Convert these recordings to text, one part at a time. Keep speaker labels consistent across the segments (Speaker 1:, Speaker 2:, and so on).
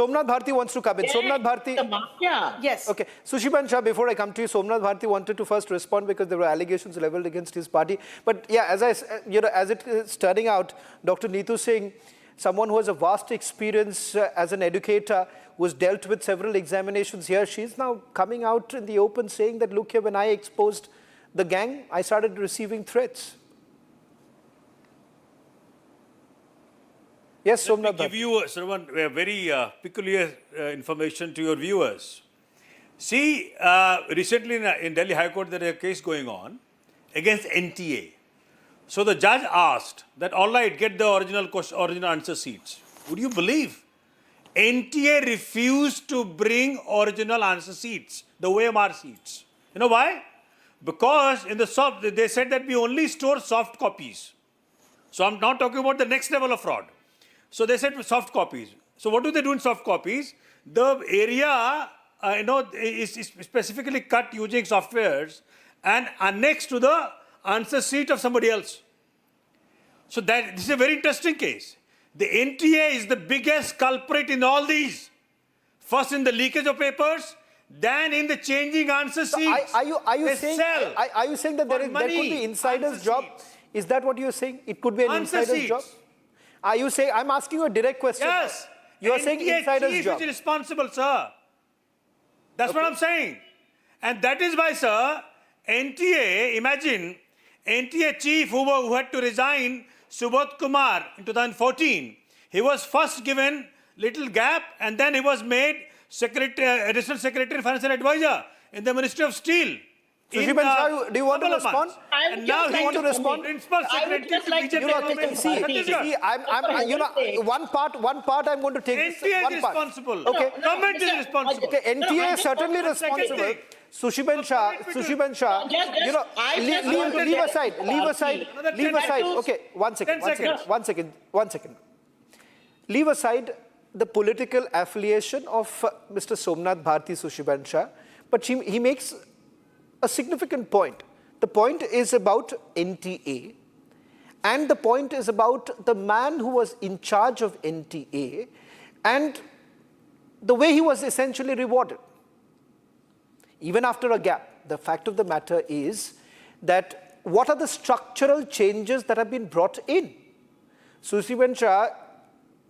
Speaker 1: Somnath Bharti wants to come in. Somnath Bharti.
Speaker 2: The mafia.
Speaker 3: Yes.
Speaker 1: Okay. Sushiban Shah, before I come to you, Somnath Bharti wanted to first respond because there were allegations leveled against his party. But yeah, as it is turning out, Dr. Neetu Singh, someone who has a vast experience as an educator, who has dealt with several examinations here, she's now coming out in the open saying that, look here, when I exposed the gang, I started receiving threats. Yes, Somnath
Speaker 4: Let me give you a very peculiar information to your viewers. See, recently in Delhi High Court, there is a case going on against NTA. So the judge asked that, all right, get the original answer sheets. Would you believe? NTA refused to bring original answer sheets, the OMR sheets. You know why? Because in the they said that we only store soft copies. So I'm not talking about the next level of fraud. So they said soft copies. So what do they do in soft copies? The area, is specifically cut using softwares and annexed to the answer sheet of somebody else. So this is a very interesting case. The NTA is the biggest culprit in all these. First in the leakage of papers, then in the changing answer sheets.
Speaker 1: So are you saying that there could be insider's job? Is that what you're saying? It could be an insider's job? Are you saying, I'm asking you a direct question.
Speaker 4: Yes.
Speaker 1: You are saying insider's
Speaker 4: chief
Speaker 1: job.
Speaker 4: is responsible, sir. That's what I'm saying. And that is why, sir, NTA, imagine, NTA chief who had to resign, Subodh Kumar, in 2014, he was first given little gap and then he was made additional secretary, financial advisor in the Ministry of Steel.
Speaker 1: Sushiban Shah, do you want to respond?
Speaker 4: And now
Speaker 1: you want to respond?
Speaker 4: Principal secretary to
Speaker 1: BJP. One part I'm going to take.
Speaker 4: NTA is responsible.
Speaker 1: Okay.
Speaker 4: Government is responsible.
Speaker 1: Okay, NTA is certainly responsible. Sushiban Shah, leave aside. Okay, one second. Leave aside the political affiliation of Mr. Somnath Bharti Sushiban Shah, but he makes a significant point. The point is about NTA, and the point is about the man who was in charge of NTA and the way he was essentially rewarded. Even after a gap, the fact of the matter is that what are the structural changes that have been brought in? Sushiban Shah,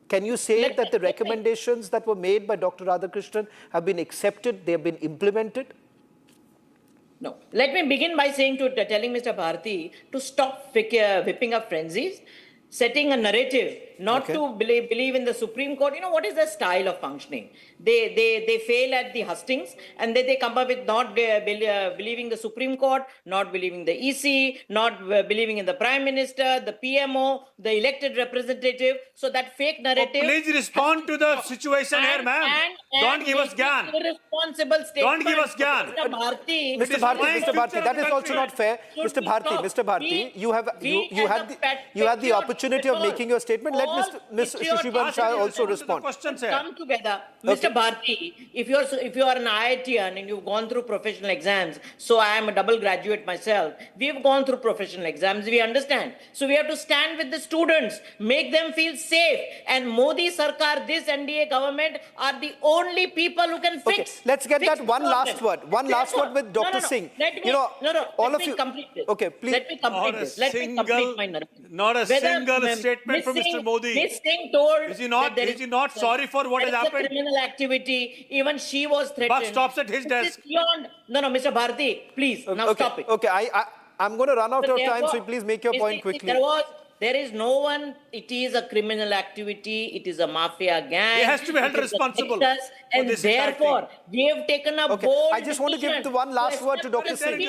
Speaker 1: can you say that the recommendations that were made by Dr. Radhakrishnan have been accepted, they have been implemented?
Speaker 2: No. Let me begin by telling Mr. Bharti to stop whipping up frenzies, setting a narrative, not to believe in the Supreme Court. You know, what is their style of functioning? They fail at the hustings and they come up with not believing the Supreme Court, not believing the EC, not believing in the Prime Minister, the PMO, the elected representative. So that fake narrative.
Speaker 4: Oh, please respond to the situation here, ma'am. Don't give us gyan.
Speaker 2: Irresponsible statement.
Speaker 4: Don't give us gyan.
Speaker 1: Mr. Bharti, that is also not fair. Mr. Bharti, you had the opportunity of making your statement. Let Ms. Sushiban Shah also respond.
Speaker 2: Come together. Mr. Bharti, if you are an IITian and you've gone through professional exams, so I am a double graduate myself, we've gone through professional exams, we understand. So we have to stand with the students, make them feel safe. And Modi Sarkar, this NDA government are the only people who can fix.
Speaker 1: Okay, let's get that one last word. One last word with Dr. Singh.
Speaker 2: Let me complete this.
Speaker 1: Okay, please.
Speaker 2: Let me complete my narrative.
Speaker 4: Not a single statement from Mr. Modi.
Speaker 2: Ms. Singh told
Speaker 4: is he not sorry for what has happened?
Speaker 2: Criminal activity. Even she was threatened.
Speaker 4: But stops at his desk.
Speaker 2: No, Mr. Bharti, please, now stop it.
Speaker 1: Okay, I'm going to run out of time, so please make your point quickly.
Speaker 2: There is no one, it is a criminal activity, it is a mafia gang.
Speaker 4: He has to be held responsible.
Speaker 2: And therefore, we have taken a bold
Speaker 1: I just want to give the one last word to Dr. Singh.